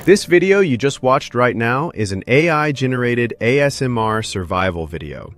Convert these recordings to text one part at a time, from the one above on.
This video you just watched right now is an AI-generated ASMR survival video.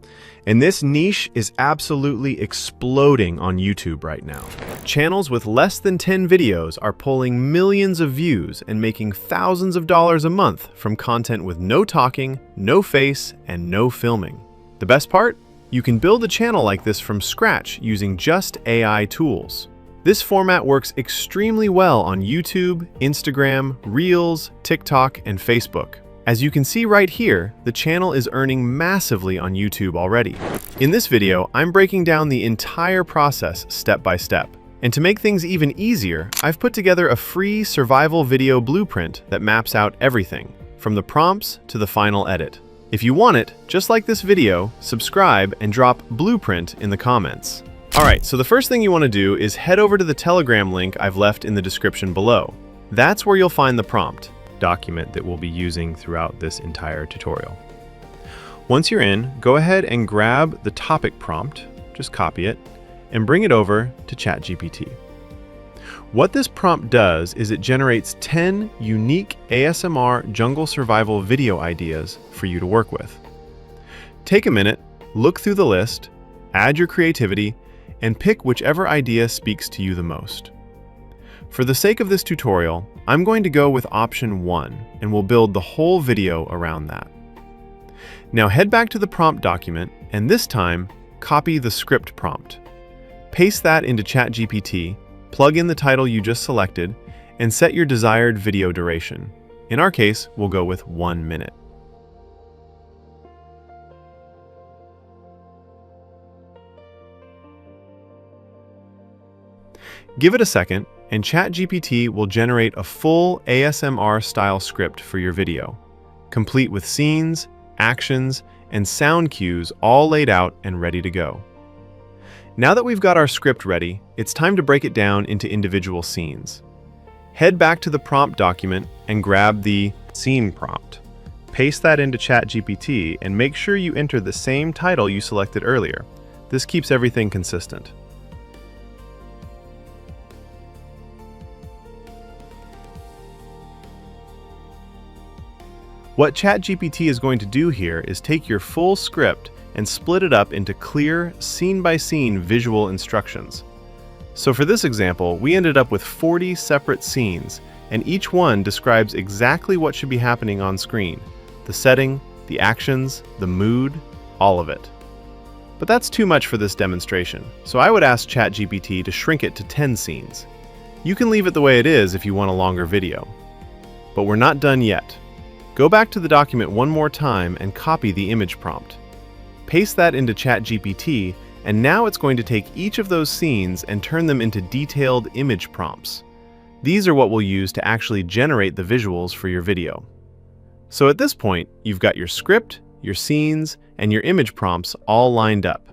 And this niche is absolutely exploding on YouTube right now. Channels with less than 10 videos are pulling millions of views and making thousands of dollars a month from content with no talking, no face, and no filming. The best part? You can build a channel like this from scratch using just AI tools. This format works extremely well on YouTube, Instagram, Reels, TikTok, and Facebook. As you can see right here, the channel is earning massively on YouTube already. In this video, I'm breaking down the entire process step by step. And to make things even easier, I've put together a free survival video blueprint that maps out everything, from the prompts to the final edit. If you want it, just like this video, subscribe and drop blueprint in the comments. Alright, so the first thing you want to do is head over to the Telegram link I've left in the description below. That's where you'll find the prompt document that we'll be using throughout this entire tutorial. Once you're in, go ahead and grab the topic prompt, just copy it, and bring it over to ChatGPT. What this prompt does is it generates 10 unique ASMR jungle survival video ideas for you to work with. Take a minute, look through the list, add your creativity, and pick whichever idea speaks to you the most. For the sake of this tutorial, I'm going to go with option 1, and we'll build the whole video around that. Now head back to the prompt document, and this time, copy the script prompt. Paste that into ChatGPT, plug in the title you just selected, and set your desired video duration. In our case, we'll go with 1 minute. Give it a second, and ChatGPT will generate a full ASMR-style script for your video, complete with scenes, actions, and sound cues all laid out and ready to go. Now that we've got our script ready, it's time to break it down into individual scenes. Head back to the prompt document and grab the scene prompt. Paste that into ChatGPT and make sure you enter the same title you selected earlier. This keeps everything consistent. What ChatGPT is going to do here is take your full script and split it up into clear, scene-by-scene visual instructions. So for this example, we ended up with 40 separate scenes, and each one describes exactly what should be happening on screen: the setting, the actions, the mood, all of it. But that's too much for this demonstration, so I would ask ChatGPT to shrink it to 10 scenes. You can leave it the way it is if you want a longer video. But we're not done yet. Go back to the document one more time and copy the image prompt. Paste that into ChatGPT, and now it's going to take each of those scenes and turn them into detailed image prompts. These are what we'll use to actually generate the visuals for your video. So at this point, you've got your script, your scenes, and your image prompts all lined up.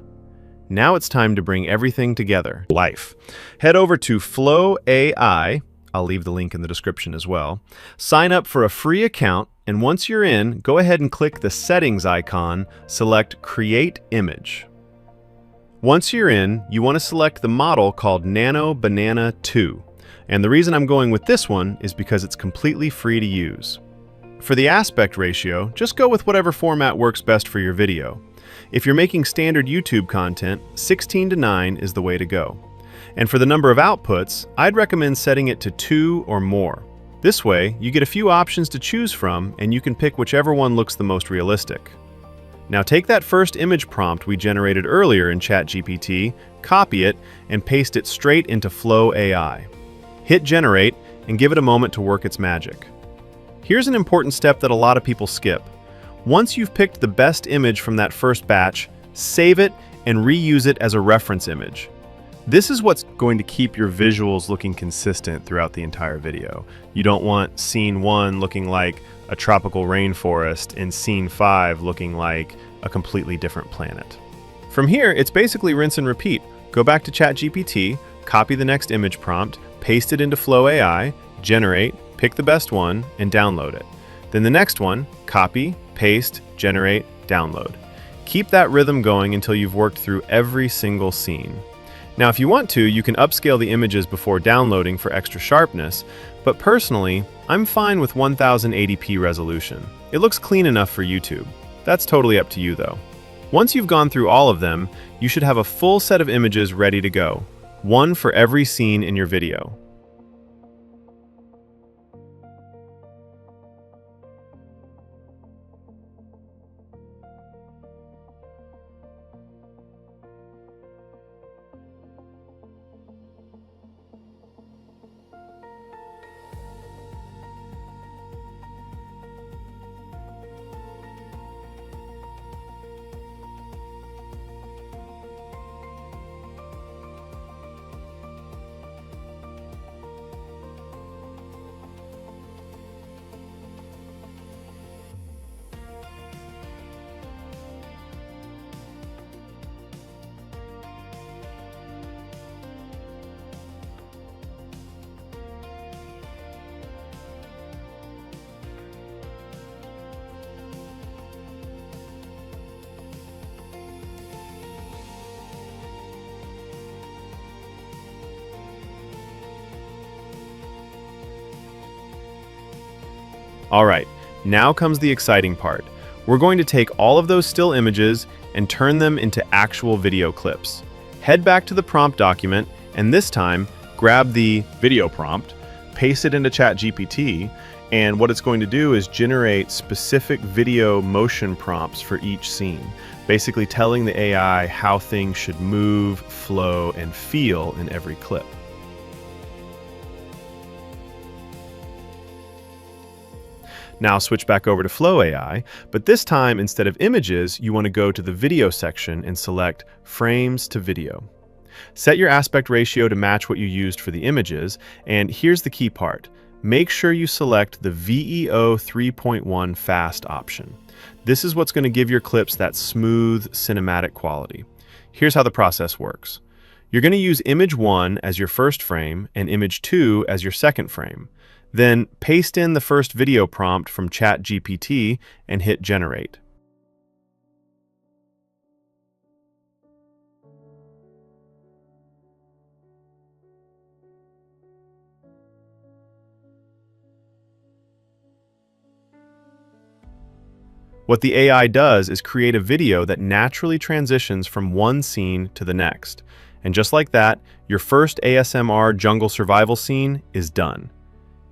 Now it's time to bring everything together. Life. Head over to Flow AI. I'll leave the link in the description as well. Sign up for a free account, and once you're in, go ahead and click the settings icon, select Create Image. Once you're in, you want to select the model called Nano Banana 2. And the reason I'm going with this one is because it's completely free to use. For the aspect ratio, just go with whatever format works best for your video. If you're making standard YouTube content, 16:9 is the way to go. And for the number of outputs, I'd recommend setting it to 2 or more. This way, you get a few options to choose from, and you can pick whichever one looks the most realistic. Now take that first image prompt we generated earlier in ChatGPT, copy it, and paste it straight into Flow AI. Hit Generate, and give it a moment to work its magic. Here's an important step that a lot of people skip. Once you've picked the best image from that first batch, save it and reuse it as a reference image. This is what's going to keep your visuals looking consistent throughout the entire video. You don't want scene 1 looking like a tropical rainforest and scene 5 looking like a completely different planet. From here, it's basically rinse and repeat. Go back to ChatGPT, copy the next image prompt, paste it into Flow AI, generate, pick the best one, and download it. Then the next one, copy, paste, generate, download. Keep that rhythm going until you've worked through every single scene. Now, if you want to, you can upscale the images before downloading for extra sharpness, but personally, I'm fine with 1080p resolution. It looks clean enough for YouTube. That's totally up to you though. Once you've gone through all of them, you should have a full set of images ready to go, one for every scene in your video. All right, now comes the exciting part. We're going to take all of those still images and turn them into actual video clips. Head back to the prompt document, and this time, grab the video prompt, paste it into ChatGPT, and what it's going to do is generate specific video motion prompts for each scene, basically telling the AI how things should move, flow, and feel in every clip. Now switch back over to Flow AI, but this time instead of images, you want to go to the video section and select Frames to Video. Set your aspect ratio to match what you used for the images, and here's the key part. Make sure you select the VEO 3.1 Fast option. This is what's going to give your clips that smooth, cinematic quality. Here's how the process works. You're going to use image 1 as your first frame and image 2 as your second frame. Then paste in the first video prompt from ChatGPT and hit generate. What the AI does is create a video that naturally transitions from one scene to the next. And just like that, your first ASMR jungle survival scene is done.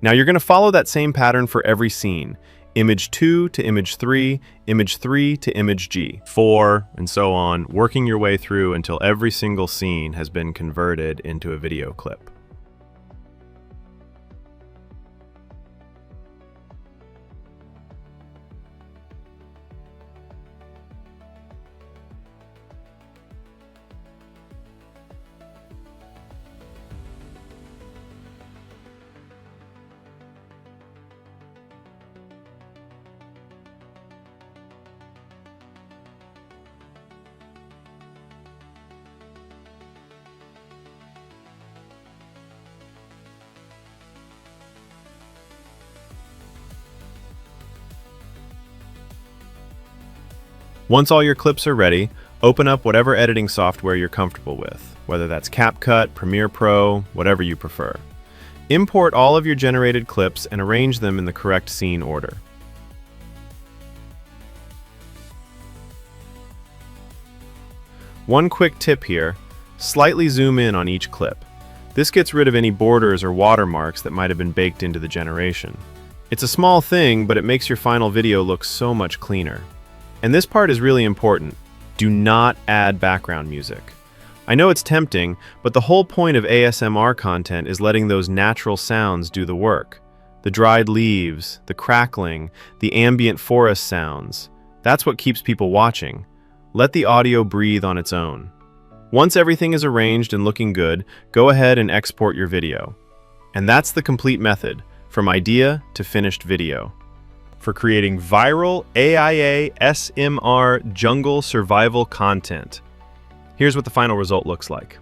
Now you're going to follow that same pattern for every scene. Image 2 to image 3, image 3 to image G, 4, and so on, working your way through until every single scene has been converted into a video clip. Once all your clips are ready, open up whatever editing software you're comfortable with, whether that's CapCut, Premiere Pro, whatever you prefer. Import all of your generated clips and arrange them in the correct scene order. One quick tip here, slightly zoom in on each clip. This gets rid of any borders or watermarks that might have been baked into the generation. It's a small thing, but it makes your final video look so much cleaner. And this part is really important. Do not add background music. I know it's tempting, but the whole point of ASMR content is letting those natural sounds do the work. The dried leaves, the crackling, the ambient forest sounds. That's what keeps people watching. Let the audio breathe on its own. Once everything is arranged and looking good, go ahead and export your video. And that's the complete method, from idea to finished video. For creating viral AIA SMR jungle survival content. Here's what the final result looks like.